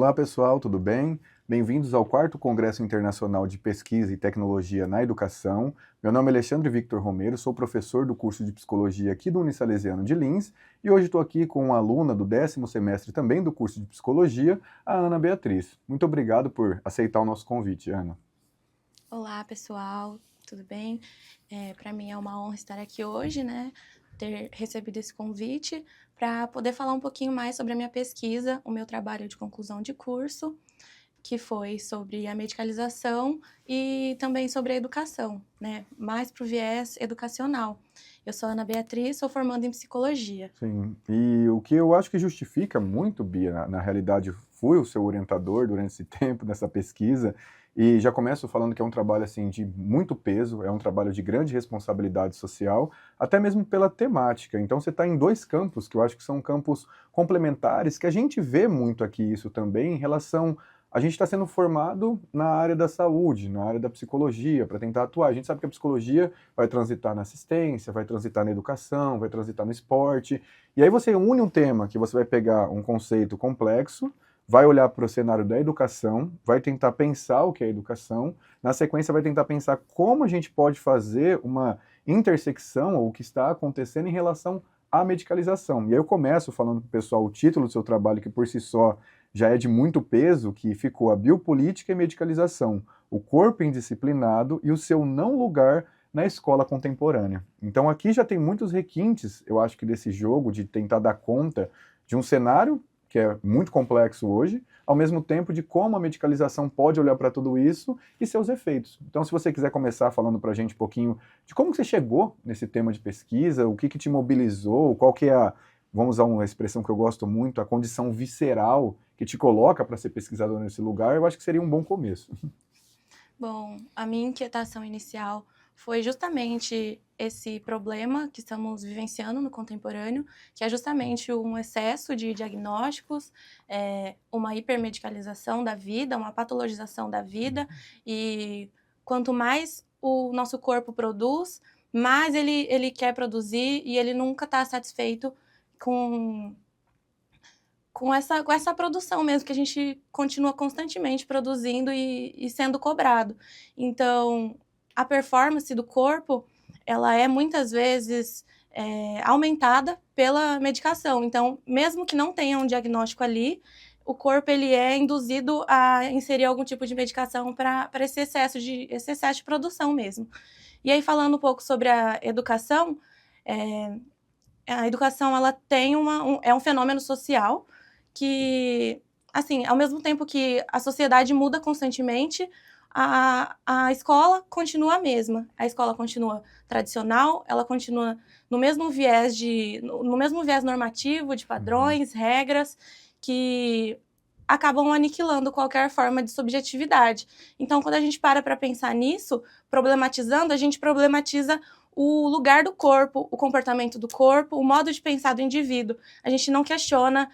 Olá pessoal, tudo bem? Bem-vindos ao 4º Congresso Internacional de Pesquisa e Tecnologia na Educação. Meu nome é Alexandre Victor Romero, sou professor do curso de Psicologia aqui do Unisalesiano de Lins e hoje estou aqui com uma aluna do 10º semestre também do curso de Psicologia, a Ana Beatriz. Muito obrigado por aceitar o nosso convite, Ana. Olá, pessoal, tudo bem? Para mim é uma honra estar aqui hoje, né? Ter recebido esse convite para poder falar um pouquinho mais sobre a minha pesquisa, o meu trabalho de conclusão de curso, que foi sobre a medicalização e também sobre a educação, né? Mais para o viés educacional. Eu sou Ana Beatriz, sou formanda em psicologia. Sim, e o que eu acho que justifica muito, Bia, na realidade, fui o seu orientador durante esse tempo, nessa pesquisa, e já começo falando que é um trabalho assim, de muito peso, é um trabalho de grande responsabilidade social, até mesmo pela temática. Então você está em dois campos, que eu acho que são campos complementares, que a gente vê muito aqui isso também, em relação a gente está sendo formado na área da saúde, na área da psicologia, para tentar atuar. A gente sabe que a psicologia vai transitar na assistência, vai transitar na educação, vai transitar no esporte. E aí você une um tema que você vai pegar um conceito complexo, vai olhar para o cenário da educação, vai tentar pensar o que é educação, na sequência vai tentar pensar como a gente pode fazer uma intersecção, ou o que está acontecendo em relação à medicalização. E aí eu começo falando para o pessoal o título do seu trabalho, que por si só já é de muito peso, que ficou a biopolítica e medicalização, o corpo indisciplinado e o seu não lugar na escola contemporânea. Então aqui já tem muitos requintes, eu acho que desse jogo, de tentar dar conta de um cenário que é muito complexo hoje, ao mesmo tempo de como a medicalização pode olhar para tudo isso e seus efeitos. Então se você quiser começar falando para a gente um pouquinho de como você chegou nesse tema de pesquisa, o que te mobilizou, qual que é a, vamos usar uma expressão que eu gosto muito, a condição visceral que te coloca para ser pesquisador nesse lugar, eu acho que seria um bom começo. Bom, a minha inquietação inicial foi justamente esse problema que estamos vivenciando no contemporâneo, que é justamente um excesso de diagnósticos, uma hipermedicalização da vida, uma patologização da vida, e quanto mais o nosso corpo produz, mais ele quer produzir e ele nunca está satisfeito com com essa produção mesmo, que a gente continua constantemente produzindo e sendo cobrado. Então, a performance do corpo, ela é muitas vezes aumentada pela medicação. Então, mesmo que não tenha um diagnóstico ali, o corpo ele é induzido a inserir algum tipo de medicação para esse excesso de produção mesmo. E aí, falando um pouco sobre a educação, a educação ela tem é um fenômeno social que, assim, ao mesmo tempo que a sociedade muda constantemente, a escola continua a mesma. A escola continua tradicional, ela continua no mesmo viés normativo de padrões, regras, que acabam aniquilando qualquer forma de subjetividade. Então, quando a gente para pensar nisso, problematizando, a gente problematiza o lugar do corpo, o comportamento do corpo, o modo de pensar do indivíduo. A gente não questiona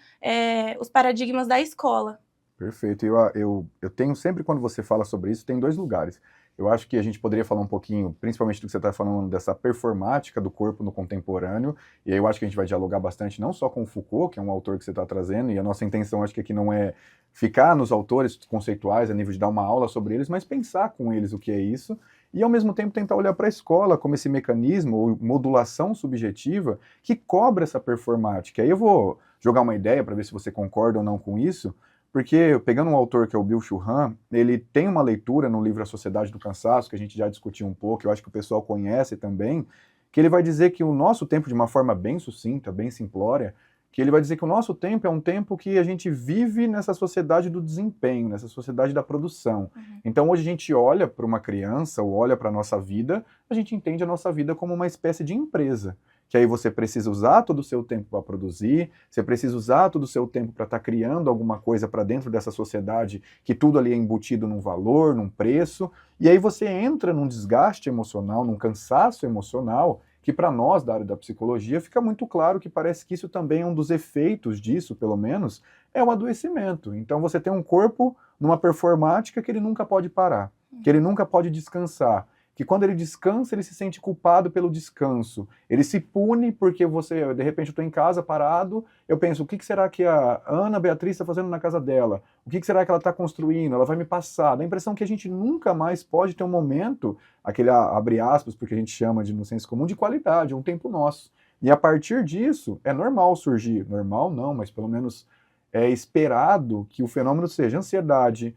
os paradigmas da escola. Perfeito. Eu tenho sempre, quando você fala sobre isso, tem dois lugares. Eu acho que a gente poderia falar um pouquinho, principalmente do que você está falando, dessa performática do corpo no contemporâneo, e aí eu acho que a gente vai dialogar bastante, não só com o Foucault, que é um autor que você está trazendo, e a nossa intenção acho que aqui não é ficar nos autores conceituais, a nível de dar uma aula sobre eles, mas pensar com eles o que é isso, e ao mesmo tempo tentar olhar para a escola como esse mecanismo, ou modulação subjetiva, que cobra essa performática. Aí eu vou jogar uma ideia para ver se você concorda ou não com isso, porque, pegando um autor que é o Bill Churran, ele tem uma leitura no livro A Sociedade do Cansaço, que a gente já discutiu um pouco, eu acho que o pessoal conhece também, que ele vai dizer que o nosso tempo, de uma forma bem sucinta, bem simplória, que ele vai dizer que o nosso tempo é um tempo que a gente vive nessa sociedade do desempenho, nessa sociedade da produção. Então, hoje a gente olha para uma criança, ou olha para a nossa vida, a gente entende a nossa vida como uma espécie de empresa, que aí você precisa usar todo o seu tempo para produzir, você precisa usar todo o seu tempo para estar criando alguma coisa para dentro dessa sociedade, que tudo ali é embutido num valor, num preço, e aí você entra num desgaste emocional, num cansaço emocional, que para nós da área da psicologia fica muito claro que parece que isso também é um dos efeitos disso, pelo menos, é o adoecimento. Então você tem um corpo numa performática que ele nunca pode parar, que ele nunca pode descansar. que quando ele descansa, ele se sente culpado pelo descanso. Ele se pune porque de repente eu estou em casa parado, eu penso, o que será que a Ana Beatriz está fazendo na casa dela? O que será que ela está construindo? Ela vai me passar. Dá a impressão que a gente nunca mais pode ter um momento, aquele abre aspas, porque a gente chama no senso comum, de qualidade, um tempo nosso. E a partir disso, é normal surgir, normal não, mas pelo menos é esperado que o fenômeno seja ansiedade,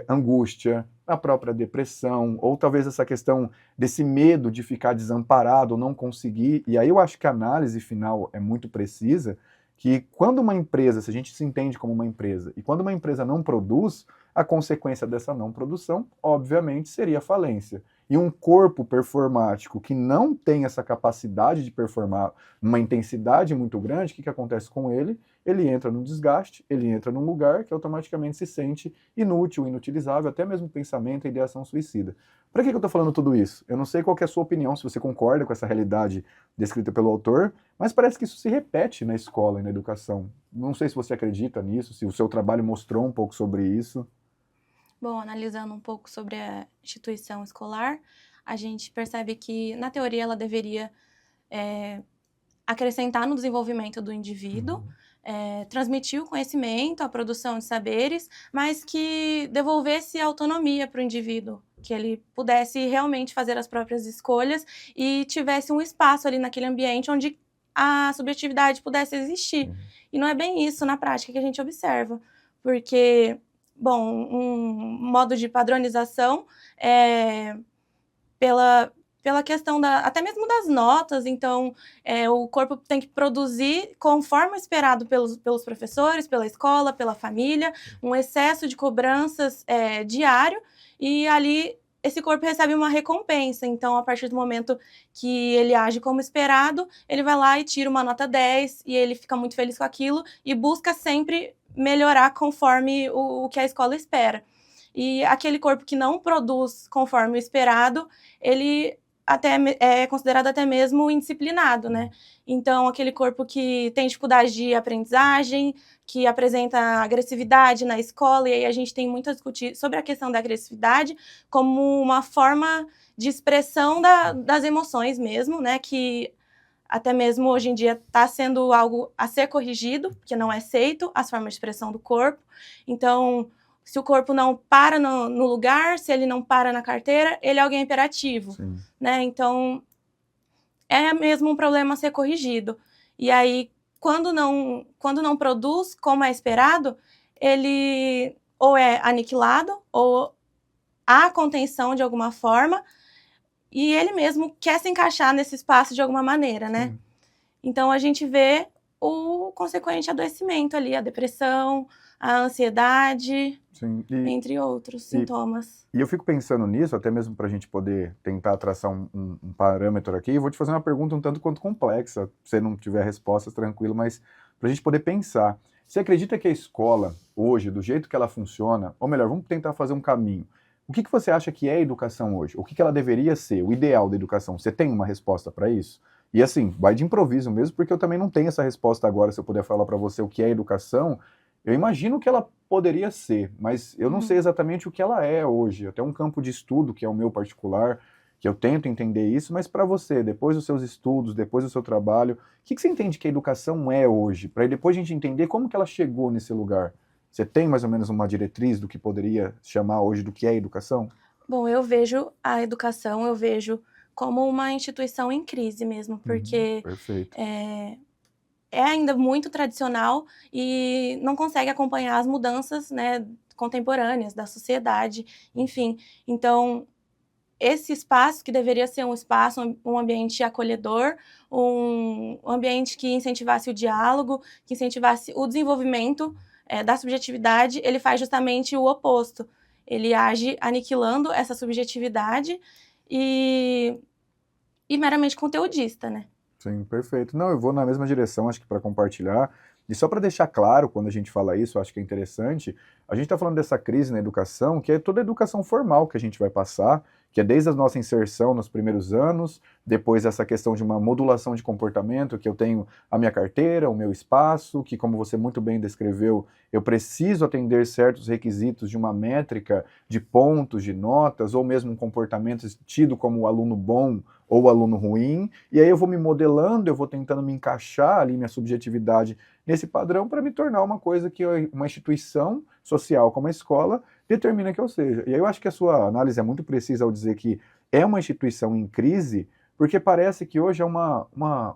angústia, a própria depressão, ou talvez essa questão desse medo de ficar desamparado, não conseguir. E aí eu acho que a análise final é muito precisa, que quando uma empresa, se a gente se entende como uma empresa, e quando uma empresa não produz, a consequência dessa não produção, obviamente, seria falência. E um corpo performático que não tem essa capacidade de performar numa intensidade muito grande, o que acontece com ele? Ele entra num desgaste, ele entra num lugar que automaticamente se sente inútil, inutilizável, até mesmo pensamento e ideação suicida. Para que eu estou falando tudo isso? Eu não sei qual que é a sua opinião, se você concorda com essa realidade descrita pelo autor, mas parece que isso se repete na escola e na educação. Não sei se você acredita nisso, se o seu trabalho mostrou um pouco sobre isso. Bom, analisando um pouco sobre a instituição escolar, a gente percebe que, na teoria, ela deveria acrescentar no desenvolvimento do indivíduo, transmitir o conhecimento, a produção de saberes, mas que devolvesse autonomia para o indivíduo, que ele pudesse realmente fazer as próprias escolhas e tivesse um espaço ali naquele ambiente onde a subjetividade pudesse existir. E não é bem isso na prática que a gente observa, porque, bom, um modo de padronização pela questão até mesmo das notas, então o corpo tem que produzir conforme esperado pelos professores, pela escola, pela família, um excesso de cobranças diário, e ali esse corpo recebe uma recompensa. Então, a partir do momento que ele age como esperado, ele vai lá e tira uma nota 10, e ele fica muito feliz com aquilo, e busca sempre melhorar conforme o que a escola espera. E aquele corpo que não produz conforme o esperado, ele é considerado até mesmo indisciplinado, né? Então, aquele corpo que tem dificuldade de aprendizagem, que apresenta agressividade na escola, e aí a gente tem muito a discutir sobre a questão da agressividade como uma forma de expressão das emoções mesmo, né? Que até mesmo hoje em dia está sendo algo a ser corrigido, porque não é aceito as formas de expressão do corpo. Então, se o corpo não para no lugar, se ele não para na carteira, ele é alguém hiperativo, né? Então, é mesmo um problema a ser corrigido. E aí, quando não produz como é esperado, ele ou é aniquilado, ou há contenção de alguma forma, e ele mesmo quer se encaixar nesse espaço de alguma maneira, né? Então, a gente vê o consequente adoecimento ali, a depressão, a ansiedade, entre outros sintomas. E eu fico pensando nisso, até mesmo para a gente poder tentar traçar um parâmetro aqui. Eu vou te fazer uma pergunta um tanto quanto complexa, se você não tiver respostas, tranquilo, mas para a gente poder pensar. Você acredita que a escola, hoje, do jeito que ela funciona, ou melhor, vamos tentar fazer um caminho. O que você acha que é a educação hoje? O que ela deveria ser? O ideal da educação? Você tem uma resposta para isso? E assim, vai de improviso mesmo, porque eu também não tenho essa resposta agora. Se eu puder falar para você o que é educação, eu imagino que ela poderia ser, mas eu não sei exatamente o que ela é hoje. Até um campo de estudo, que é o meu particular, que eu tento entender isso, mas para você, depois dos seus estudos, depois do seu trabalho, o que você entende que a educação é hoje? Para depois a gente entender como que ela chegou nesse lugar. Você tem mais ou menos uma diretriz do que poderia chamar hoje do que é educação? Bom, eu vejo a educação, como uma instituição em crise mesmo, porque é ainda muito tradicional e não consegue acompanhar as mudanças, né, contemporâneas da sociedade, enfim. Então, esse espaço, que deveria ser um espaço, um ambiente acolhedor, um ambiente que incentivasse o diálogo, que incentivasse o desenvolvimento da subjetividade, ele faz justamente o oposto. Ele age aniquilando essa subjetividade e meramente conteudista, né? Sim, perfeito. Não, eu vou na mesma direção, acho que para compartilhar. E só para deixar claro, quando a gente fala isso, acho que é interessante, a gente está falando dessa crise na educação, que é toda a educação formal que a gente vai passar, que é desde a nossa inserção nos primeiros anos, depois essa questão de uma modulação de comportamento, que eu tenho a minha carteira, o meu espaço, que como você muito bem descreveu, eu preciso atender certos requisitos de uma métrica de pontos, de notas, ou mesmo um comportamento tido como o aluno bom ou o aluno ruim, e aí eu vou me modelando, eu vou tentando me encaixar ali minha subjetividade nesse padrão para me tornar uma coisa que uma instituição social como a escola determina que eu seja. E aí eu acho que a sua análise é muito precisa ao dizer que é uma instituição em crise, porque parece que hoje é uma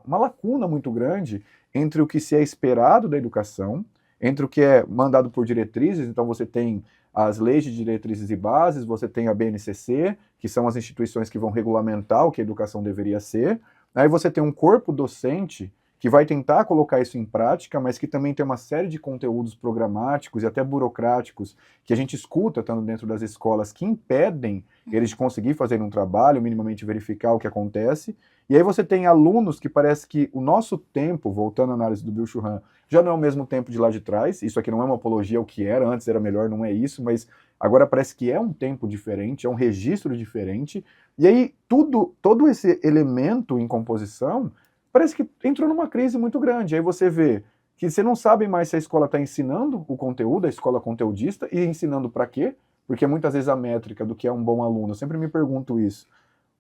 lacuna muito grande entre o que se é esperado da educação, entre o que é mandado por diretrizes, então você tem as leis de diretrizes e bases, você tem a BNCC, que são as instituições que vão regulamentar o que a educação deveria ser, aí você tem um corpo docente que vai tentar colocar isso em prática, mas que também tem uma série de conteúdos programáticos e até burocráticos que a gente escuta estando dentro das escolas que impedem eles de conseguir fazer um trabalho, minimamente verificar o que acontece. E aí você tem alunos que parece que o nosso tempo, voltando à análise do Bill Churran, já não é o mesmo tempo de lá de trás. Isso aqui não é uma apologia ao que era, antes era melhor, não é isso, mas agora parece que é um tempo diferente, é um registro diferente. E aí todo esse elemento em composição parece que entrou numa crise muito grande. Aí você vê que você não sabe mais se a escola está ensinando o conteúdo, a escola conteudista, e ensinando para quê? Porque muitas vezes a métrica do que é um bom aluno, eu sempre me pergunto isso.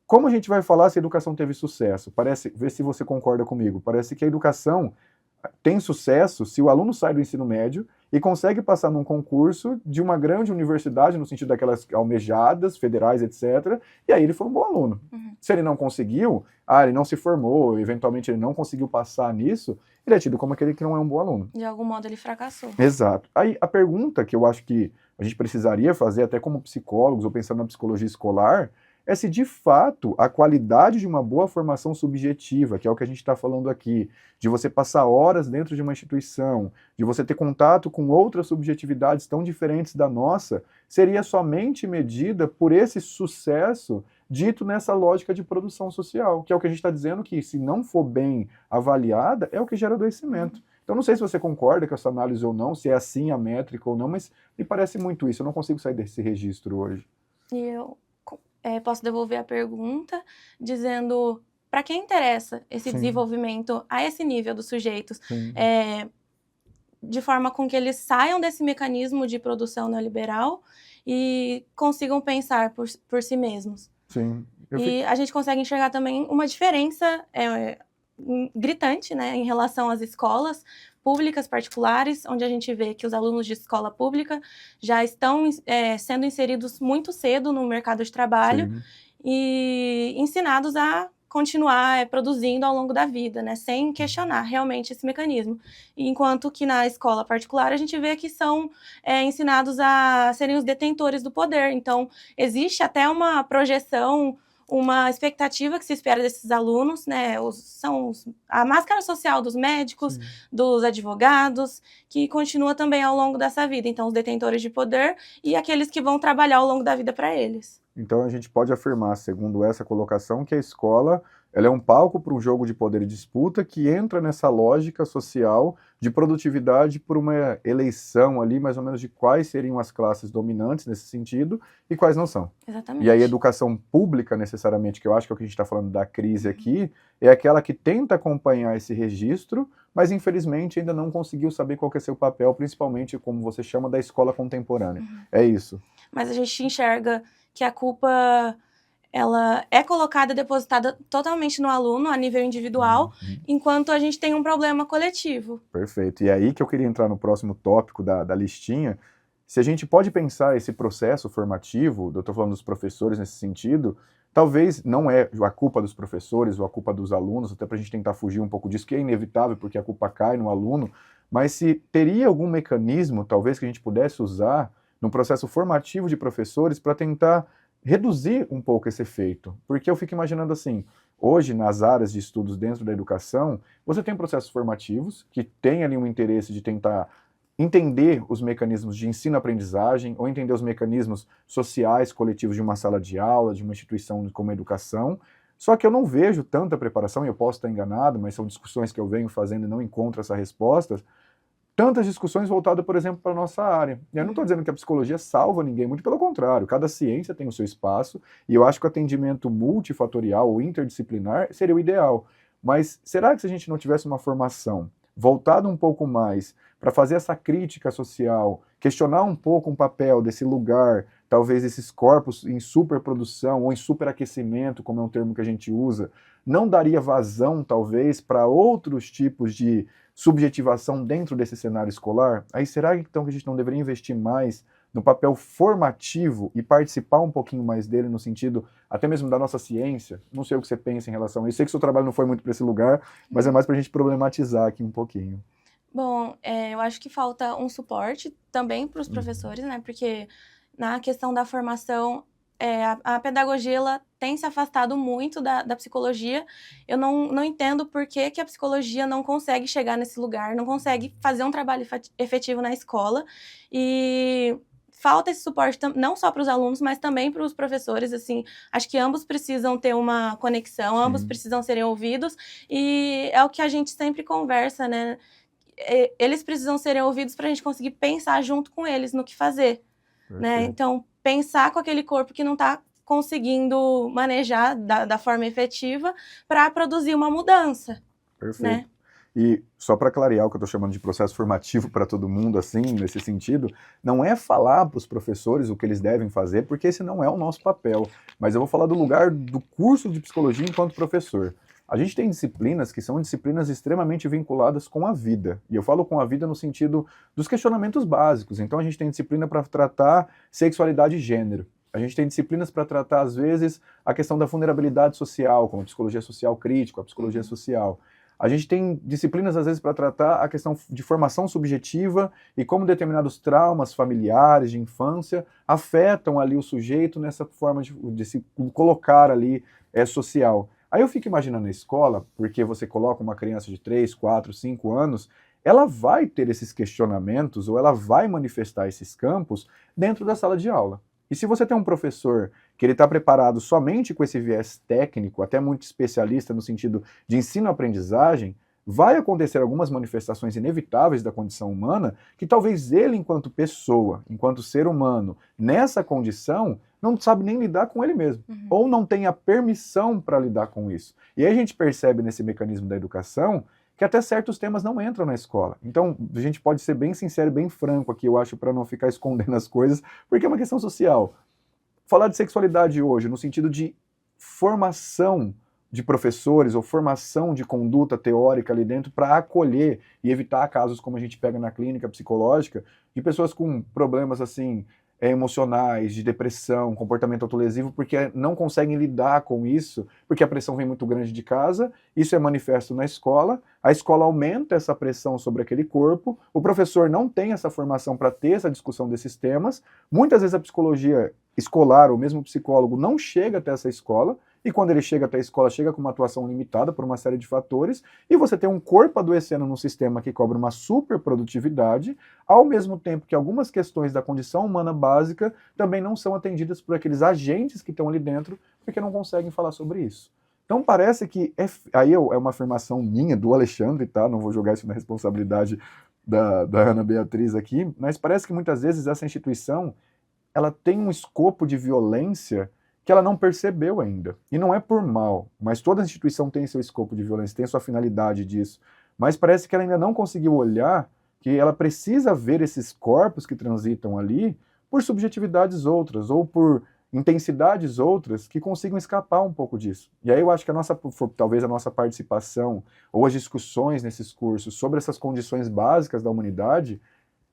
Como a gente vai falar se a educação teve sucesso? Vê se você concorda comigo. Parece que a educação tem sucesso se o aluno sai do ensino médio e consegue passar num concurso de uma grande universidade, no sentido daquelas almejadas, federais, etc., e aí ele foi um bom aluno. Se ele não conseguiu, ele não se formou, eventualmente ele não conseguiu passar nisso, ele é tido como aquele que não é um bom aluno. De algum modo ele fracassou. Exato. Aí a pergunta que eu acho que a gente precisaria fazer, até como psicólogos, ou pensando na psicologia escolar, é se de fato a qualidade de uma boa formação subjetiva, que é o que a gente está falando aqui, de você passar horas dentro de uma instituição, de você ter contato com outras subjetividades tão diferentes da nossa, seria somente medida por esse sucesso dito nessa lógica de produção social, que é o que a gente está dizendo que, se não for bem avaliada, é o que gera adoecimento. Então, não sei se você concorda com essa análise ou não, se é assim a métrica ou não, mas me parece muito isso. Eu não consigo sair desse registro hoje. E eu posso devolver a pergunta dizendo, para quem interessa esse Sim. desenvolvimento a esse nível dos sujeitos, Sim. de forma com que eles saiam desse mecanismo de produção neoliberal e consigam pensar por si mesmos. Sim. A gente consegue enxergar também uma diferença gritante, né, em relação às escolas públicas particulares, onde a gente vê que os alunos de escola pública já estão sendo inseridos muito cedo no mercado de trabalho. Sim. E ensinados a continuar produzindo ao longo da vida, né, sem questionar realmente esse mecanismo. Enquanto que na escola particular a gente vê que são ensinados a serem os detentores do poder. Então, existe até uma projeção, uma expectativa que se espera desses alunos, né, a máscara social dos médicos, sim, dos advogados, que continua também ao longo dessa vida. Então, os detentores de poder e aqueles que vão trabalhar ao longo da vida para eles. Então, a gente pode afirmar, segundo essa colocação, que a escola ela é um palco para um jogo de poder e disputa que entra nessa lógica social de produtividade por uma eleição ali, mais ou menos, de quais seriam as classes dominantes nesse sentido e quais não são. Exatamente. E aí a educação pública, necessariamente, que eu acho que é o que a gente está falando da crise aqui, é aquela que tenta acompanhar esse registro, mas infelizmente ainda não conseguiu saber qual que é seu papel, principalmente, como você chama, da escola contemporânea. É isso. Mas a gente enxerga que a culpa ela é colocada, depositada totalmente no aluno, a nível individual, enquanto a gente tem um problema coletivo. Perfeito. E é aí que eu queria entrar no próximo tópico da listinha. Se a gente pode pensar esse processo formativo, eu estou falando dos professores nesse sentido, talvez não é a culpa dos professores ou a culpa dos alunos, até para a gente tentar fugir um pouco disso, que é inevitável, porque a culpa cai no aluno, mas se teria algum mecanismo, talvez, que a gente pudesse usar no processo formativo de professores para tentar reduzir um pouco esse efeito. Porque eu fico imaginando assim, hoje nas áreas de estudos dentro da educação, você tem processos formativos que têm ali um interesse de tentar entender os mecanismos de ensino-aprendizagem ou entender os mecanismos sociais, coletivos de uma sala de aula, de uma instituição como a educação, só que eu não vejo tanta preparação, e eu posso estar enganado, mas são discussões que eu venho fazendo e não encontro essa resposta, tantas discussões voltadas, por exemplo, para a nossa área. E eu não estou dizendo que a psicologia salva ninguém, muito pelo contrário, cada ciência tem o seu espaço, e eu acho que o atendimento multifatorial ou interdisciplinar seria o ideal. Mas será que se a gente não tivesse uma formação voltada um pouco mais para fazer essa crítica social, questionar um pouco o papel desse lugar, talvez esses corpos em superprodução ou em superaquecimento, como é um termo que a gente usa, não daria vazão, talvez, para outros tipos de subjetivação dentro desse cenário escolar? Aí será então que a gente não deveria investir mais no papel formativo e participar um pouquinho mais dele no sentido até mesmo da nossa ciência? Não sei o que você pensa em relação a isso. Eu sei que seu trabalho não foi muito para esse lugar, mas é mais para a gente problematizar aqui um pouquinho. Bom, eu acho que falta um suporte também para os professores, né? Porque na questão da formação, a pedagogia ela tem se afastado muito da psicologia. Eu não entendo por que a psicologia não consegue chegar nesse lugar, não consegue fazer um trabalho efetivo na escola. E falta esse suporte não só para os alunos, mas também para os professores. Assim, acho que ambos precisam ter uma conexão, ambos Sim, precisam serem ouvidos. E é o que a gente sempre conversa, né? Eles precisam serem ouvidos para a gente conseguir pensar junto com eles no que fazer, né? perfeito. Então, pensar com aquele corpo que não está conseguindo manejar da forma efetiva para produzir uma mudança, né? Perfeito. E só para clarear o que eu estou chamando de processo formativo para todo mundo, assim, nesse sentido, não é falar para os professores o que eles devem fazer, porque esse não é o nosso papel. Mas eu vou falar do lugar do curso de psicologia enquanto professor. A gente tem disciplinas que são disciplinas extremamente vinculadas com a vida. E eu falo com a vida no sentido dos questionamentos básicos. Então a gente tem disciplina para tratar sexualidade e gênero. A gente tem disciplinas para tratar, às vezes, a questão da vulnerabilidade social, como a psicologia social crítica, a psicologia social. A gente tem disciplinas, às vezes, para tratar a questão de formação subjetiva e como determinados traumas familiares, de infância, afetam ali o sujeito nessa forma de se colocar ali social. Aí eu fico imaginando a escola, porque você coloca uma criança de 3, 4, 5 anos, ela vai ter esses questionamentos ou ela vai manifestar esses campos dentro da sala de aula. E se você tem um professor que ele está preparado somente com esse viés técnico, até muito especialista no sentido de ensino-aprendizagem, vai acontecer algumas manifestações inevitáveis da condição humana que talvez ele, enquanto pessoa, enquanto ser humano, nessa condição, não sabe nem lidar com ele mesmo, ou não tem a permissão para lidar com isso. E aí a gente percebe nesse mecanismo da educação que até certos temas não entram na escola. Então, a gente pode ser bem sincero, bem franco aqui, eu acho, para não ficar escondendo as coisas, porque é uma questão social. Falar de sexualidade hoje, no sentido de formação de professores ou formação de conduta teórica ali dentro para acolher e evitar casos como a gente pega na clínica psicológica, de pessoas com problemas assim emocionais, de depressão, comportamento autolesivo, porque não conseguem lidar com isso, porque a pressão vem muito grande de casa, isso é manifesto na escola, a escola aumenta essa pressão sobre aquele corpo, o professor não tem essa formação para ter essa discussão desses temas, muitas vezes a psicologia escolar, ou mesmo o psicólogo, não chega até essa escola, e quando ele chega até a escola, chega com uma atuação limitada por uma série de fatores, e você tem um corpo adoecendo num sistema que cobra uma superprodutividade, ao mesmo tempo que algumas questões da condição humana básica também não são atendidas por aqueles agentes que estão ali dentro, porque não conseguem falar sobre isso. Então parece que, aí é uma afirmação minha, do Alexandre, tá? Não vou jogar isso na responsabilidade da Ana Beatriz aqui, mas parece que muitas vezes essa instituição, ela tem um escopo de violência que ela não percebeu ainda. E não é por mal, mas toda instituição tem seu escopo de violência, tem sua finalidade disso. Mas parece que ela ainda não conseguiu olhar que ela precisa ver esses corpos que transitam ali por subjetividades outras, ou por intensidades outras que consigam escapar um pouco disso. E aí eu acho que talvez a nossa participação, ou as discussões nesses cursos sobre essas condições básicas da humanidade,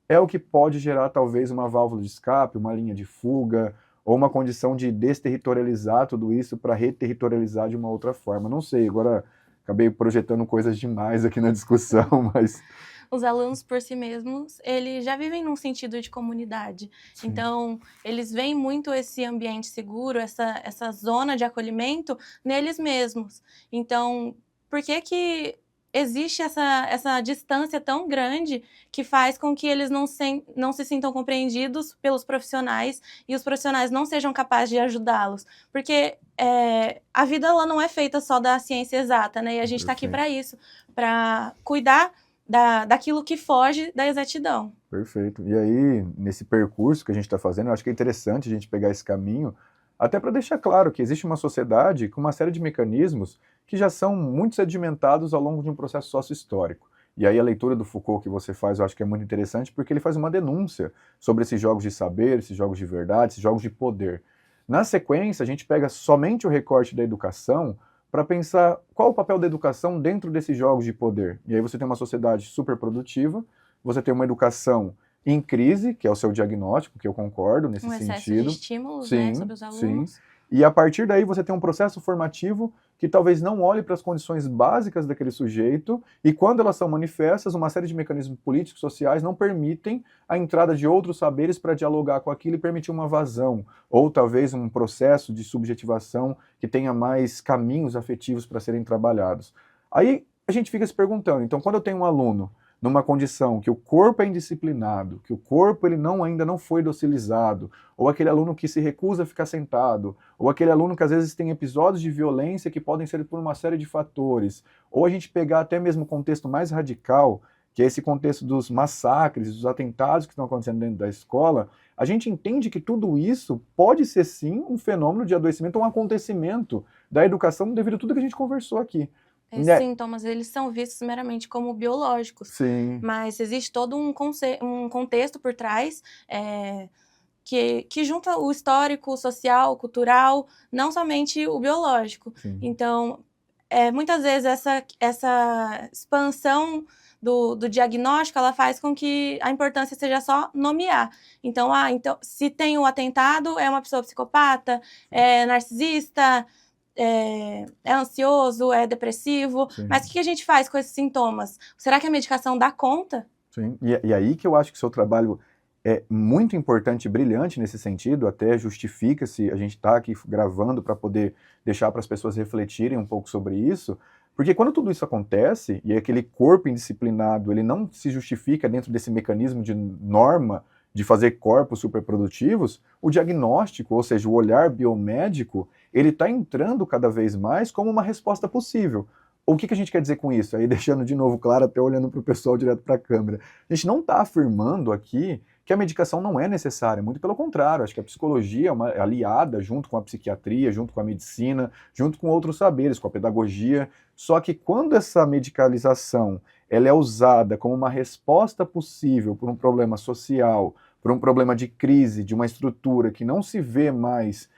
é o que pode gerar talvez uma válvula de escape, uma linha de fuga, ou uma condição de desterritorializar tudo isso para reterritorializar de uma outra forma. Não sei, agora acabei projetando coisas demais aqui na discussão, mas... Os alunos, por si mesmos, eles já vivem num sentido de comunidade. Sim. Então, eles veem muito esse ambiente seguro, essa zona de acolhimento neles mesmos. Então, por que existe essa distância tão grande que faz com que eles não se sintam compreendidos pelos profissionais e os profissionais não sejam capazes de ajudá-los? Porque a vida ela não é feita só da ciência exata, né? E a gente está aqui para isso, para cuidar daquilo que foge da exatidão. Perfeito. E aí, nesse percurso que a gente está fazendo, eu acho que é interessante a gente pegar esse caminho, até para deixar claro que existe uma sociedade com uma série de mecanismos que já são muito sedimentados ao longo de um processo sócio-histórico. E aí a leitura do Foucault que você faz, eu acho que é muito interessante, porque ele faz uma denúncia sobre esses jogos de saber, esses jogos de verdade, esses jogos de poder. Na sequência, a gente pega somente o recorte da educação para pensar qual o papel da educação dentro desses jogos de poder. E aí você tem uma sociedade super produtiva, você tem uma educação em crise, que é o seu diagnóstico, que eu concordo nesse Um excesso sentido. de estímulos, Sim, né, sobre os sim. alunos. E a partir daí você tem um processo formativo que talvez não olhe para as condições básicas daquele sujeito, e quando elas são manifestas, uma série de mecanismos políticos e sociais não permitem a entrada de outros saberes para dialogar com aquilo e permitir uma vazão, ou talvez um processo de subjetivação que tenha mais caminhos afetivos para serem trabalhados. Aí a gente fica se perguntando, então quando eu tenho um aluno numa condição que o corpo é indisciplinado, que o corpo ele ainda não foi docilizado, ou aquele aluno que se recusa a ficar sentado, ou aquele aluno que às vezes tem episódios de violência que podem ser por uma série de fatores, ou a gente pegar até mesmo o contexto mais radical, que é esse contexto dos massacres, dos atentados que estão acontecendo dentro da escola, a gente entende que tudo isso pode ser sim um fenômeno de adoecimento, um acontecimento da educação devido a tudo que a gente conversou aqui. Esses sintomas, eles são vistos meramente como biológicos. Sim. Mas existe todo um contexto por trás, que junta o histórico, o social, o cultural, não somente o biológico. Sim. Então, muitas vezes essa expansão do diagnóstico, ela faz com que a importância seja só nomear. Então, se tem um atentado, é uma pessoa psicopata, é narcisista, é ansioso, é depressivo. Sim. Mas o que a gente faz com esses sintomas? Será que a medicação dá conta? Sim, e aí que eu acho que o seu trabalho é muito importante e brilhante nesse sentido, até justifica-se a gente estar aqui gravando para poder deixar para as pessoas refletirem um pouco sobre isso, porque quando tudo isso acontece, e aquele corpo indisciplinado, ele não se justifica dentro desse mecanismo de norma de fazer corpos superprodutivos, o diagnóstico, ou seja, o olhar biomédico, ele está entrando cada vez mais como uma resposta possível. O que a gente quer dizer com isso? Aí deixando de novo claro, até olhando para o pessoal direto para a câmera. A gente não está afirmando aqui que a medicação não é necessária, muito pelo contrário, acho que a psicologia é uma aliada junto com a psiquiatria, junto com a medicina, junto com outros saberes, com a pedagogia, só que quando essa medicalização ela é usada como uma resposta possível por um problema social, por um problema de crise, de uma estrutura que não se vê mais,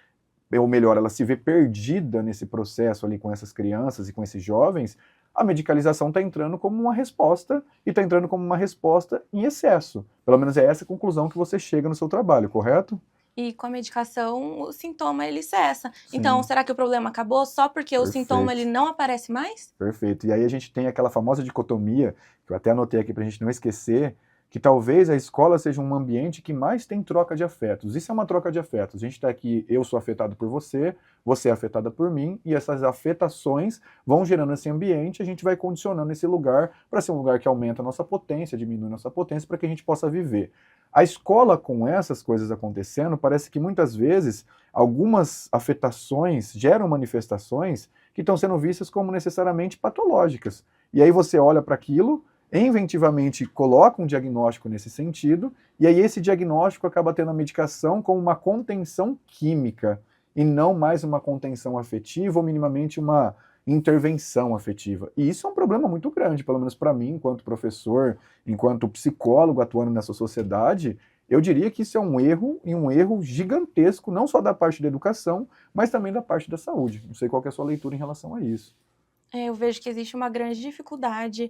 ou melhor, ela se vê perdida nesse processo ali com essas crianças e com esses jovens, a medicalização está entrando como uma resposta, e está entrando como uma resposta em excesso. Pelo menos é essa a conclusão que você chega no seu trabalho, correto? E com a medicação, o sintoma ele cessa. Sim. Então, será que o problema acabou só porque o sintoma ele não aparece mais? Perfeito. E aí a gente tem aquela famosa dicotomia, que eu até anotei aqui para a gente não esquecer, que talvez a escola seja um ambiente que mais tem troca de afetos. Isso é uma troca de afetos. A gente está aqui, eu sou afetado por você, você é afetada por mim, e essas afetações vão gerando esse ambiente, a gente vai condicionando esse lugar para ser um lugar que aumenta a nossa potência, diminui a nossa potência, para que a gente possa viver. A escola, com essas coisas acontecendo, parece que muitas vezes algumas afetações geram manifestações que estão sendo vistas como necessariamente patológicas. E aí você olha para aquilo, inventivamente coloca um diagnóstico nesse sentido, e aí esse diagnóstico acaba tendo a medicação como uma contenção química, e não mais uma contenção afetiva ou minimamente uma intervenção afetiva. E isso é um problema muito grande, pelo menos para mim, enquanto professor, enquanto psicólogo atuando nessa sociedade, eu diria que isso é um erro, e um erro gigantesco, não só da parte da educação, mas também da parte da saúde. Não sei qual que é a sua leitura em relação a isso. Eu vejo que existe uma grande dificuldade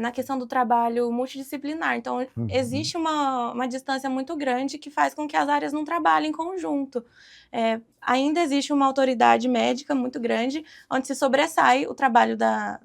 na questão do trabalho multidisciplinar. Então, existe uma distância muito grande que faz com que as áreas não trabalhem em conjunto. Ainda existe uma autoridade médica muito grande, onde se sobressai o trabalho da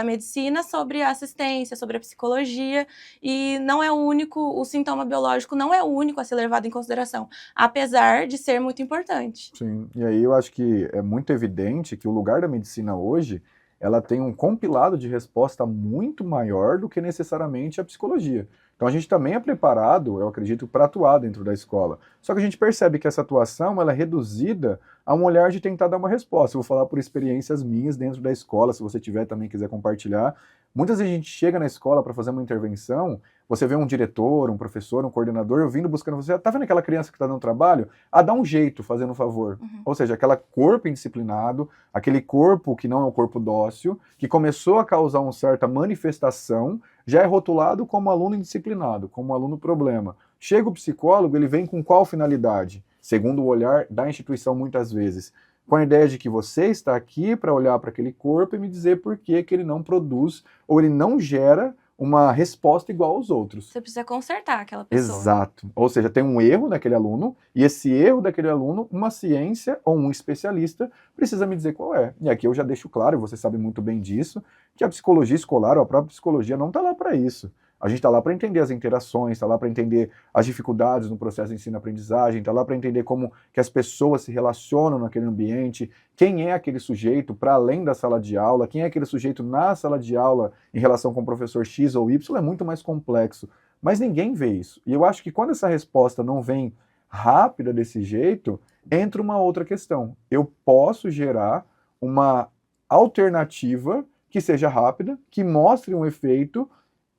medicina sobre a assistência, sobre a psicologia, e não é o sintoma biológico não é o único a ser levado em consideração, apesar de ser muito importante. Sim, e aí eu acho que é muito evidente que o lugar da medicina hoje ela tem um compilado de resposta muito maior do que necessariamente a psicologia. Então a gente também é preparado, eu acredito, para atuar dentro da escola. Só que a gente percebe que essa atuação ela é reduzida a um olhar de tentar dar uma resposta. Eu vou falar por experiências minhas dentro da escola, se você tiver também quiser compartilhar. Muitas vezes a gente chega na escola para fazer uma intervenção, você vê um diretor, um professor, um coordenador vindo buscando você, tá vendo aquela criança que está dando trabalho? Ah, dá um jeito, fazendo um favor. Ou seja, aquele corpo indisciplinado, aquele corpo que não é um corpo dócil, que começou a causar uma certa manifestação, já é rotulado como aluno indisciplinado, como aluno problema. Chega o psicólogo, ele vem com qual finalidade? Segundo o olhar da instituição, muitas vezes, com a ideia de que você está aqui para olhar para aquele corpo e me dizer por que que ele não produz ou ele não gera uma resposta igual aos outros. Você precisa consertar aquela pessoa. Exato. Ou seja, tem um erro naquele aluno, e esse erro daquele aluno, uma ciência ou um especialista precisa me dizer qual é. E aqui eu já deixo claro, e você sabe muito bem disso, que a psicologia escolar, ou a própria psicologia, não está lá para isso. A gente está lá para entender as interações, está lá para entender as dificuldades no processo de ensino-aprendizagem, está lá para entender como que as pessoas se relacionam naquele ambiente, quem é aquele sujeito para além da sala de aula, quem é aquele sujeito na sala de aula em relação com o professor X ou Y, é muito mais complexo. Mas ninguém vê isso. E eu acho que quando essa resposta não vem rápida desse jeito, entra uma outra questão. Eu posso gerar uma alternativa que seja rápida, que mostre um efeito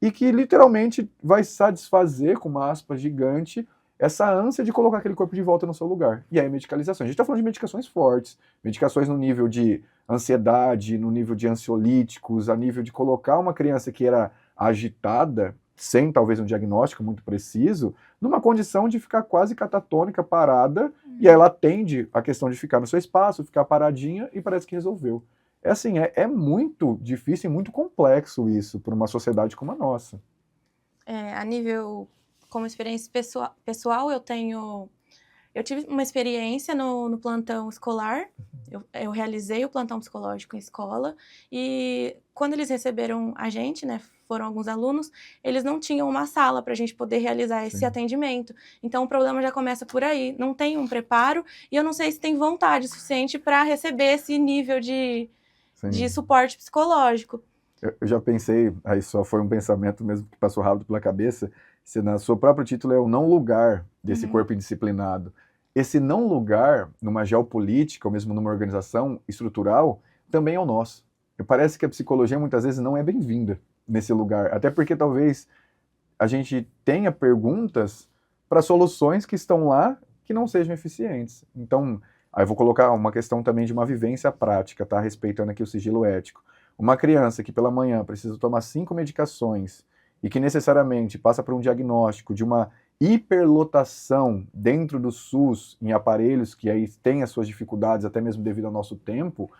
e que literalmente vai satisfazer, com uma aspa gigante, essa ânsia de colocar aquele corpo de volta no seu lugar. E aí, medicalização. A gente está falando de medicações fortes, medicações no nível de ansiedade, no nível de ansiolíticos, a nível de colocar uma criança que era agitada, sem talvez um diagnóstico muito preciso, numa condição de ficar quase catatônica, parada, e aí ela atende a questão de ficar no seu espaço, ficar paradinha, e parece que resolveu. É assim, é muito difícil e muito complexo isso para uma sociedade como a nossa. A nível, como experiência pessoal, eu tive uma experiência no plantão escolar. Eu realizei o plantão psicológico em escola e quando eles receberam a gente, né, foram alguns alunos, eles não tinham uma sala para a gente poder realizar esse atendimento. Então o problema já começa por aí. Não tem um preparo e eu não sei se tem vontade suficiente para receber esse nível de suporte psicológico. Eu já pensei, aí só foi um pensamento mesmo que passou rápido pela cabeça, se na sua próprio título é o não lugar desse corpo indisciplinado. Esse não lugar, numa geopolítica, ou mesmo numa organização estrutural, também é o nosso. E parece que a psicologia muitas vezes não é bem-vinda nesse lugar, até porque talvez a gente tenha perguntas para soluções que estão lá que não sejam eficientes. Então, aí eu vou colocar uma questão também de uma vivência prática, tá? Respeitando aqui o sigilo ético. Uma criança que pela manhã precisa tomar 5 medicações e que necessariamente passa por um diagnóstico de uma hiperlotação dentro do SUS em aparelhos que aí têm as suas dificuldades, até mesmo devido ao nosso tempo,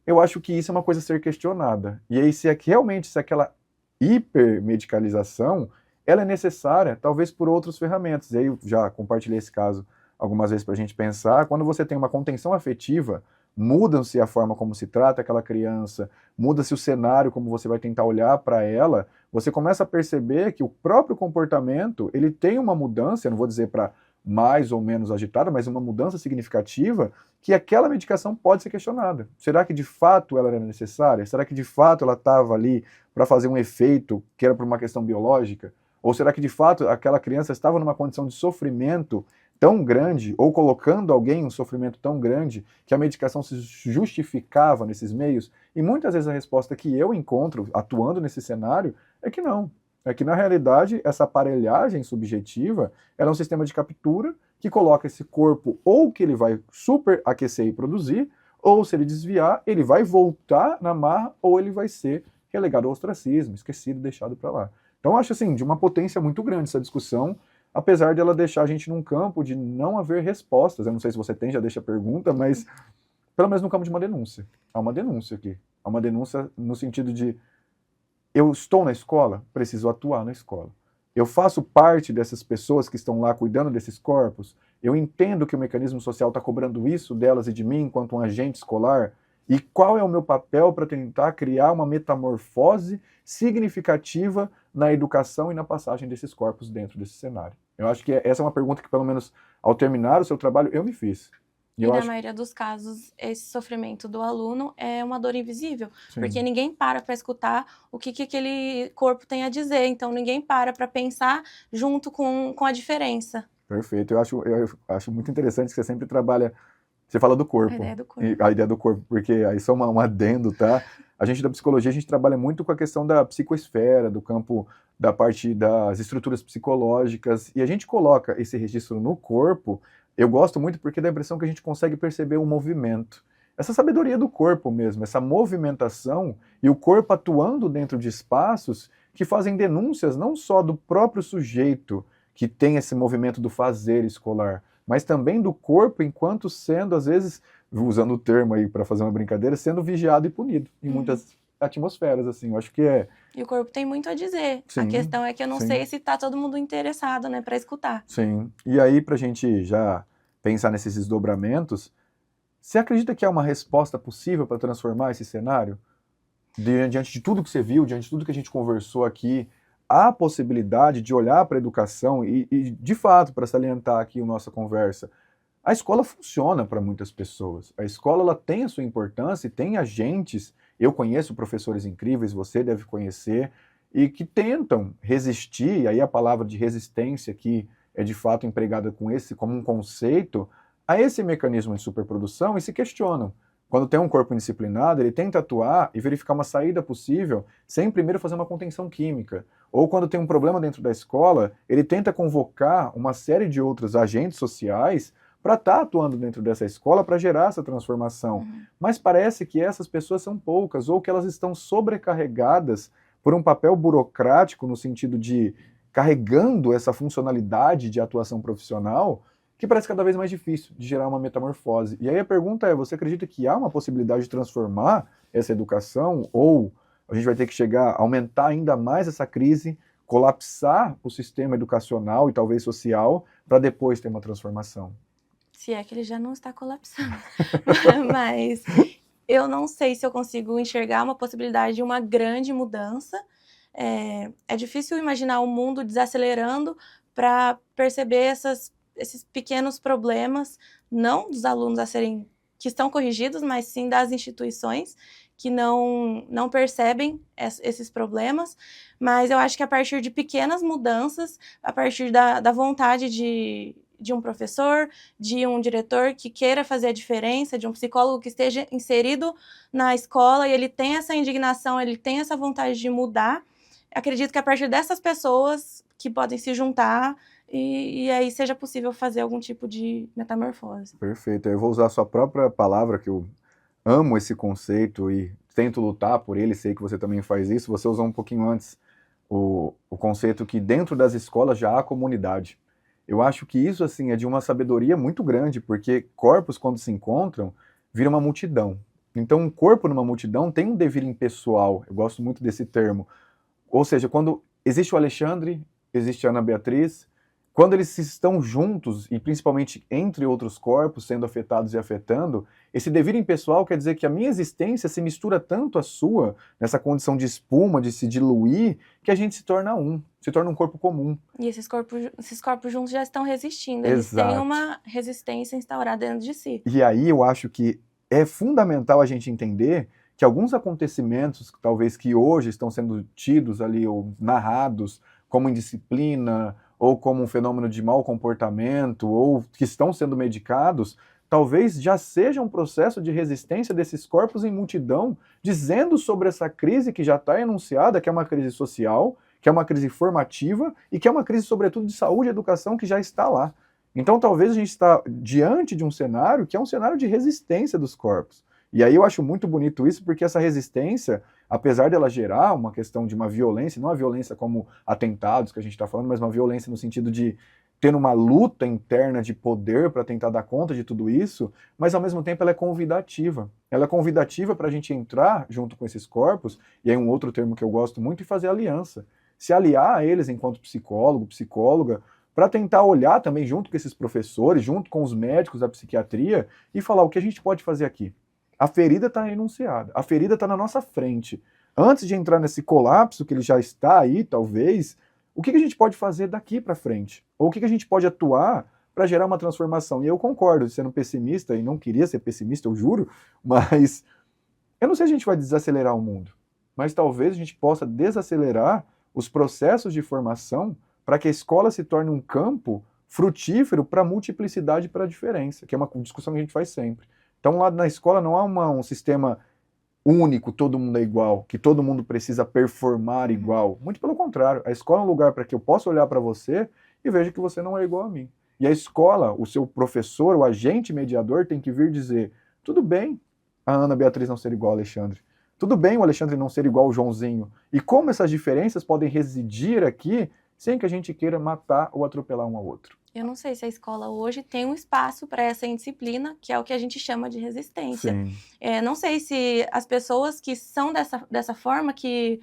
eu acho que isso é uma coisa a ser questionada. E aí se aquela hipermedicalização, ela é necessária, talvez por outras ferramentas. E aí eu já compartilhei esse caso algumas vezes para a gente pensar, quando você tem uma contenção afetiva, muda-se a forma como se trata aquela criança, muda-se o cenário como você vai tentar olhar para ela, você começa a perceber que o próprio comportamento, ele tem uma mudança, eu não vou dizer para mais ou menos agitada, mas uma mudança significativa, que aquela medicação pode ser questionada. Será que de fato ela era necessária? Será que de fato ela estava ali para fazer um efeito que era por uma questão biológica? Ou será que de fato aquela criança estava numa condição de sofrimento tão grande, ou colocando alguém em um sofrimento tão grande, que a medicação se justificava nesses meios? E muitas vezes a resposta que eu encontro, atuando nesse cenário, é que não. É que, na realidade, essa aparelhagem subjetiva é um sistema de captura que coloca esse corpo ou que ele vai superaquecer e produzir, ou se ele desviar, ele vai voltar na marra, ou ele vai ser relegado ao ostracismo, esquecido, deixado para lá. Então, eu acho assim, de uma potência muito grande essa discussão, apesar de ela deixar a gente num campo de não haver respostas. Eu não sei se você tem, já deixa a pergunta, mas pelo menos no campo de uma denúncia. Há uma denúncia aqui. Há uma denúncia no sentido de eu estou na escola, preciso atuar na escola. Eu faço parte dessas pessoas que estão lá cuidando desses corpos, eu entendo que o mecanismo social está cobrando isso delas e de mim enquanto um agente escolar, e qual é o meu papel para tentar criar uma metamorfose significativa na educação e na passagem desses corpos dentro desse cenário? Eu acho que essa é uma pergunta que, pelo menos ao terminar o seu trabalho, eu me fiz. E E eu na acho, maioria dos casos, esse sofrimento do aluno é uma dor invisível, porque sim, ninguém para escutar o que aquele corpo tem a dizer, então ninguém para pensar junto com a diferença. perfeito. Eu acho muito interessante que você sempre trabalha. Você fala do A corpo, ideia do e corpo. a ideia do corpo, porque aí só um adendo, tá? A gente da psicologia, a gente trabalha muito com a questão da psicoesfera, do campo da parte das estruturas psicológicas, e a gente coloca esse registro no corpo. Eu gosto muito porque dá a impressão que a gente consegue perceber o movimento. Essa sabedoria do corpo mesmo, essa movimentação e o corpo atuando dentro de espaços que fazem denúncias não só do próprio sujeito que tem esse movimento do fazer escolar, mas também do corpo enquanto sendo, às vezes, usando o termo aí para fazer uma brincadeira, sendo vigiado e punido em Uhum. muitas atmosferas, assim. Eu acho que é, E o corpo tem muito a dizer. A sim, questão é que eu não sim, sei se tá todo mundo interessado, né, para escutar. sim. E aí, para a gente já pensar nesses desdobramentos, você acredita que há uma resposta possível para transformar esse cenário? Diante de tudo que você viu, diante de tudo que a gente conversou aqui, há a possibilidade de olhar para a educação e, de fato, para salientar aqui a nossa conversa, a escola funciona para muitas pessoas. A escola ela tem a sua importância e tem agentes. Eu conheço professores incríveis, você deve conhecer, e que tentam resistir, e aí a palavra de resistência aqui é de fato empregada com esse como um conceito, a esse mecanismo de superprodução e se questionam. Quando tem um corpo indisciplinado, ele tenta atuar e verificar uma saída possível sem primeiro fazer uma contenção química. Ou quando tem um problema dentro da escola, ele tenta convocar uma série de outros agentes sociais para estar atuando dentro dessa escola para gerar essa transformação. Uhum. Mas parece que essas pessoas são poucas ou que elas estão sobrecarregadas por um papel burocrático no sentido de carregando essa funcionalidade de atuação profissional que parece cada vez mais difícil de gerar uma metamorfose. E aí a pergunta é, você acredita que há uma possibilidade de transformar essa educação ou a gente vai ter que chegar a aumentar ainda mais essa crise, colapsar o sistema educacional e talvez social para depois ter uma transformação? Se é que ele já não está colapsando. Mas eu não sei se eu consigo enxergar uma possibilidade de uma grande mudança. É difícil imaginar o mundo desacelerando para perceber esses pequenos problemas, não dos alunos a serem que estão corrigidos, mas sim das instituições que não percebem esses problemas. Mas eu acho que a partir de pequenas mudanças, a partir da vontade de um professor, de um diretor que queira fazer a diferença, de um psicólogo que esteja inserido na escola e ele tem essa indignação, ele tem essa vontade de mudar. Acredito que a partir dessas pessoas que podem se juntar e aí seja possível fazer algum tipo de metamorfose. Perfeito. Eu vou usar a sua própria palavra, que eu amo esse conceito e tento lutar por ele, sei que você também faz isso. Você usou um pouquinho antes o conceito que dentro das escolas já há comunidade. Eu acho que isso, assim, é de uma sabedoria muito grande, porque corpos, quando se encontram, viram uma multidão. Então, um corpo numa multidão tem um devir impessoal, eu gosto muito desse termo. Ou seja, quando existe o Alexandre, existe a Ana Beatriz, quando eles estão juntos, e principalmente entre outros corpos, sendo afetados e afetando, esse devir impessoal quer dizer que a minha existência se mistura tanto à sua, nessa condição de espuma, de se diluir, que a gente se torna um, se torna um corpo comum. E esses corpos juntos já estão resistindo, eles têm Exato. uma resistência instaurada dentro de si. E aí eu acho que é fundamental a gente entender que alguns acontecimentos, talvez que hoje estão sendo tidos ali ou narrados como indisciplina ou como um fenômeno de mau comportamento ou que estão sendo medicados, talvez já seja um processo de resistência desses corpos em multidão, dizendo sobre essa crise que já está enunciada, que é uma crise social, que é uma crise formativa e que é uma crise, sobretudo, de saúde e educação que já está lá. Então, talvez a gente está diante de um cenário que é um cenário de resistência dos corpos. E aí eu acho muito bonito isso, porque essa resistência, apesar dela gerar uma questão de uma violência, não a violência como atentados que a gente está falando, mas uma violência no sentido de ter uma luta interna de poder para tentar dar conta de tudo isso, mas ao mesmo tempo ela é convidativa. Ela é convidativa para a gente entrar junto com esses corpos, e aí um outro termo que eu gosto muito, e fazer aliança. Se aliar a eles enquanto psicólogo, psicóloga, para tentar olhar também junto com esses professores, junto com os médicos da psiquiatria e falar o que a gente pode fazer aqui. A ferida está enunciada, a ferida está na nossa frente. Antes de entrar nesse colapso que ele já está aí, talvez, o que a gente pode fazer daqui para frente? Ou o que a gente pode atuar para gerar uma transformação. E eu concordo, sendo pessimista, e não queria ser pessimista, eu juro, mas eu não sei se a gente vai desacelerar o mundo, mas talvez a gente possa desacelerar os processos de formação para que a escola se torne um campo frutífero para a multiplicidade e para a diferença, que é uma discussão que a gente faz sempre. Então, lá na escola não há um sistema único, todo mundo é igual, que todo mundo precisa performar igual. Muito pelo contrário, a escola é um lugar para que eu possa olhar para você e veja que você não é igual a mim. E a escola, o seu professor, o agente mediador tem que vir dizer, tudo bem a Ana Beatriz não ser igual ao Alexandre, tudo bem o Alexandre não ser igual ao Joãozinho, e como essas diferenças podem residir aqui sem que a gente queira matar ou atropelar um ao outro. Eu não sei se a escola hoje tem um espaço para essa indisciplina, que é o que a gente chama de resistência. Sim. Não sei se as pessoas que são dessa forma, que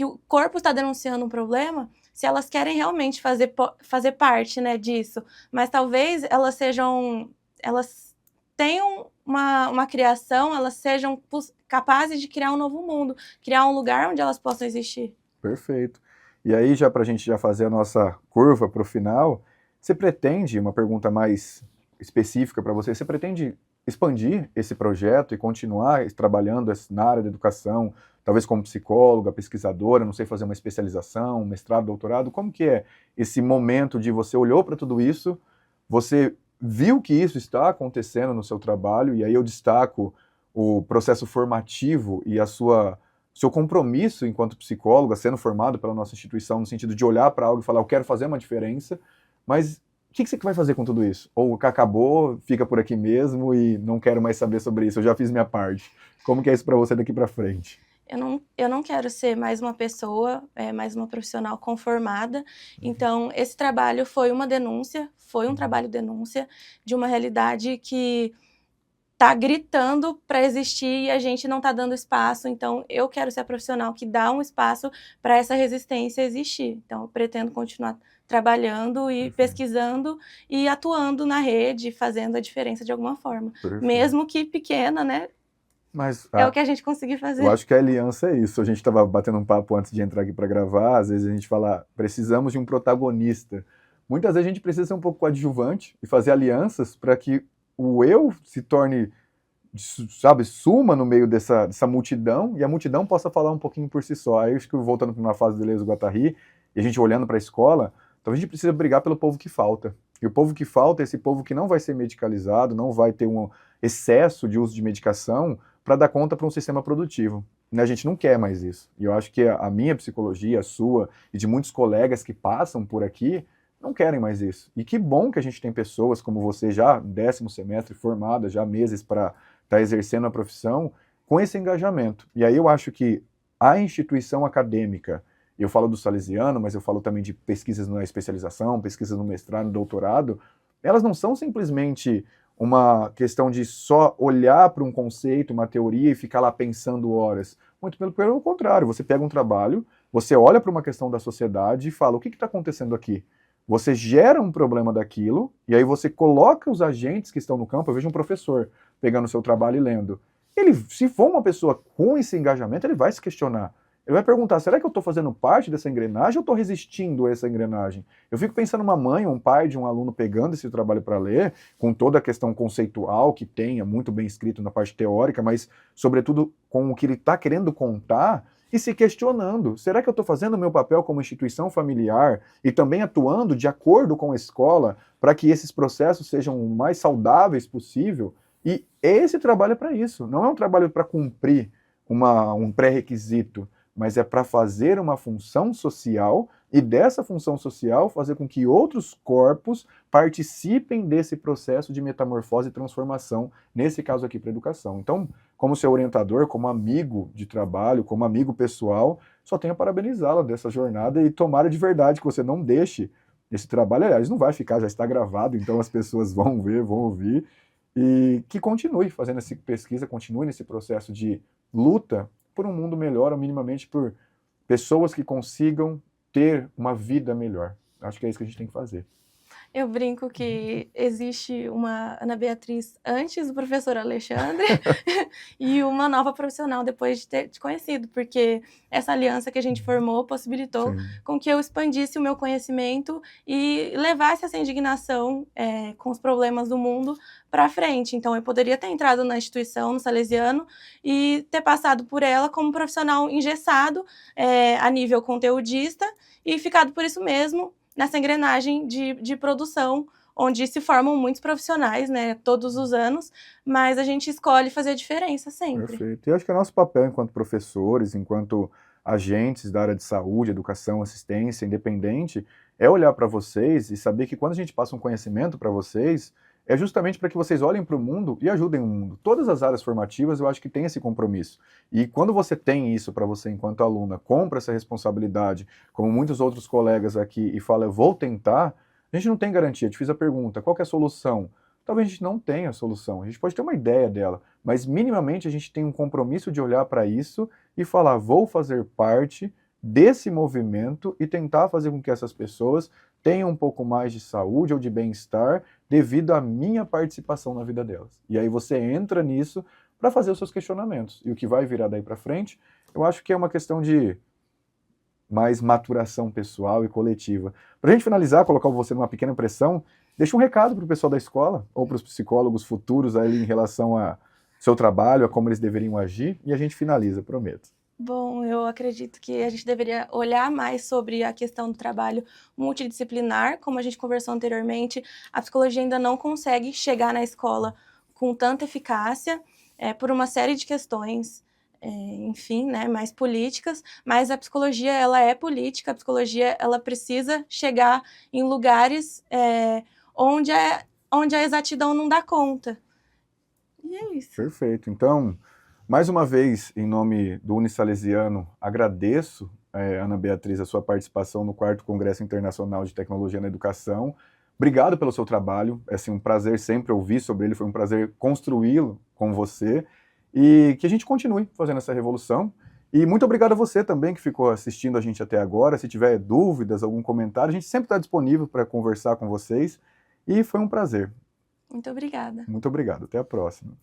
o corpo está denunciando um problema, se elas querem realmente fazer parte, né, disso. Mas talvez elas tenham uma criação, elas sejam capazes de criar um novo mundo, criar um lugar onde elas possam existir. Perfeito. E aí, já para a gente já fazer a nossa curva para o final, você pretende, uma pergunta mais específica para você pretende expandir esse projeto e continuar trabalhando na área da educação, talvez como psicóloga, pesquisadora, não sei, fazer uma especialização, mestrado, doutorado? Como que é esse momento de você olhou para tudo isso, você viu que isso está acontecendo no seu trabalho, e aí eu destaco o processo formativo e seu compromisso enquanto psicóloga, sendo formado pela nossa instituição, no sentido de olhar para algo e falar, eu quero fazer uma diferença, mas o que você vai fazer com tudo isso? Ou acabou, fica por aqui mesmo e não quero mais saber sobre isso, eu já fiz minha parte. Como que é isso para você daqui para frente? Eu não quero ser mais uma pessoa, mais uma profissional conformada. Então, esse trabalho foi uma denúncia, foi um trabalho denúncia de uma realidade que está gritando para existir e a gente não está dando espaço. Então, eu quero ser a profissional que dá um espaço para essa resistência existir. Então, eu pretendo continuar trabalhando e pesquisando e atuando na rede, fazendo a diferença de alguma forma. Perfeito. Mesmo que pequena, né? Mas é o que a gente conseguir fazer. Eu acho que a aliança é isso. A gente estava batendo um papo antes de entrar aqui para gravar, às vezes a gente fala, precisamos de um protagonista. Muitas vezes a gente precisa ser um pouco coadjuvante e fazer alianças para que o eu se torne, sabe, suma no meio dessa multidão e a multidão possa falar um pouquinho por si só. Aí acho que voltando para uma fase do Deleuze e Guattari, e a gente olhando para a escola, então a gente precisa brigar pelo povo que falta. E o povo que falta é esse povo que não vai ser medicalizado, não vai ter um excesso de uso de medicação para dar conta para um sistema produtivo. A gente não quer mais isso. E eu acho que a minha psicologia, a sua, e de muitos colegas que passam por aqui, não querem mais isso. E que bom que a gente tem pessoas como você, já 10º semestre, formadas, já meses para estar exercendo a profissão, com esse engajamento. E aí eu acho que a instituição acadêmica, eu falo do Salesiano, mas eu falo também de pesquisas na especialização, pesquisas no mestrado, no doutorado, elas não são simplesmente uma questão de só olhar para um conceito, uma teoria e ficar lá pensando horas. Muito pelo contrário, você pega um trabalho, você olha para uma questão da sociedade e fala, o que está acontecendo aqui? Você gera um problema daquilo, e aí você coloca os agentes que estão no campo. Eu vejo um professor pegando o seu trabalho e lendo. Ele, se for uma pessoa com esse engajamento, ele vai se questionar. Ele vai perguntar, será que eu estou fazendo parte dessa engrenagem ou estou resistindo a essa engrenagem? Eu fico pensando uma mãe ou um pai de um aluno pegando esse trabalho para ler, com toda a questão conceitual que tenha, muito bem escrito na parte teórica, mas sobretudo com o que ele está querendo contar, e se questionando, será que eu estou fazendo o meu papel como instituição familiar e também atuando de acordo com a escola para que esses processos sejam o mais saudáveis possível? E esse trabalho é para isso, não é um trabalho para cumprir um pré-requisito, mas é para fazer uma função social e dessa função social fazer com que outros corpos participem desse processo de metamorfose e transformação, nesse caso aqui para a educação. Então, como seu orientador, como amigo de trabalho, como amigo pessoal, só tenho a parabenizá-la dessa jornada e tomara de verdade que você não deixe esse trabalho, aliás, não vai ficar, já está gravado, então as pessoas vão ver, vão ouvir, e que continue fazendo essa pesquisa, continue nesse processo de luta por um mundo melhor, ou minimamente por pessoas que consigam ter uma vida melhor. Acho que é isso que a gente tem que fazer. Eu brinco que existe uma Ana Beatriz antes do professor Alexandre e uma nova profissional depois de ter te conhecido, porque essa aliança que a gente formou possibilitou Sim, com que eu expandisse o meu conhecimento e levasse essa indignação, com os problemas do mundo para frente. Então eu poderia ter entrado na instituição, no Salesiano, e ter passado por ela como profissional engessado, a nível conteudista, e ficado por isso mesmo nessa engrenagem de produção, onde se formam muitos profissionais, né, todos os anos, mas a gente escolhe fazer a diferença sempre. perfeito. E acho que é nosso papel enquanto professores, enquanto agentes da área de saúde, educação, assistência, independente, é olhar para vocês e saber que quando a gente passa um conhecimento para vocês, é justamente para que vocês olhem para o mundo e ajudem o mundo. Todas as áreas formativas eu acho que têm esse compromisso. E quando você tem isso para você enquanto aluna, compra essa responsabilidade, como muitos outros colegas aqui, e fala, eu vou tentar, a gente não tem garantia. Eu te fiz a pergunta, qual que é a solução? Talvez a gente não tenha a solução, a gente pode ter uma ideia dela, mas minimamente a gente tem um compromisso de olhar para isso e falar, vou fazer parte desse movimento e tentar fazer com que essas pessoas tenham um pouco mais de saúde ou de bem-estar devido à minha participação na vida delas. E aí você entra nisso para fazer os seus questionamentos. E o que vai virar daí para frente, eu acho que é uma questão de mais maturação pessoal e coletiva. Para a gente finalizar, colocar você numa pequena pressão, deixa um recado para o pessoal da escola ou para os psicólogos futuros ali em relação ao seu trabalho, a como eles deveriam agir, e a gente finaliza, prometo. Bom, eu acredito que a gente deveria olhar mais sobre a questão do trabalho multidisciplinar, como a gente conversou anteriormente, a psicologia ainda não consegue chegar na escola com tanta eficácia, por uma série de questões, enfim, né, mais políticas, mas a psicologia ela é política, a psicologia ela precisa chegar em lugares, onde a exatidão não dá conta. E é isso. Perfeito. Então, mais uma vez, em nome do Unisalesiano, agradeço, Ana Beatriz, a sua participação no 4º Congresso Internacional de Tecnologia na Educação. Obrigado pelo seu trabalho, é assim, um prazer sempre ouvir sobre ele, foi um prazer construí-lo com você, e que a gente continue fazendo essa revolução. E muito obrigado a você também que ficou assistindo a gente até agora. Se tiver dúvidas, algum comentário, a gente sempre está disponível para conversar com vocês, e foi um prazer. Muito obrigada. Muito obrigado, até a próxima.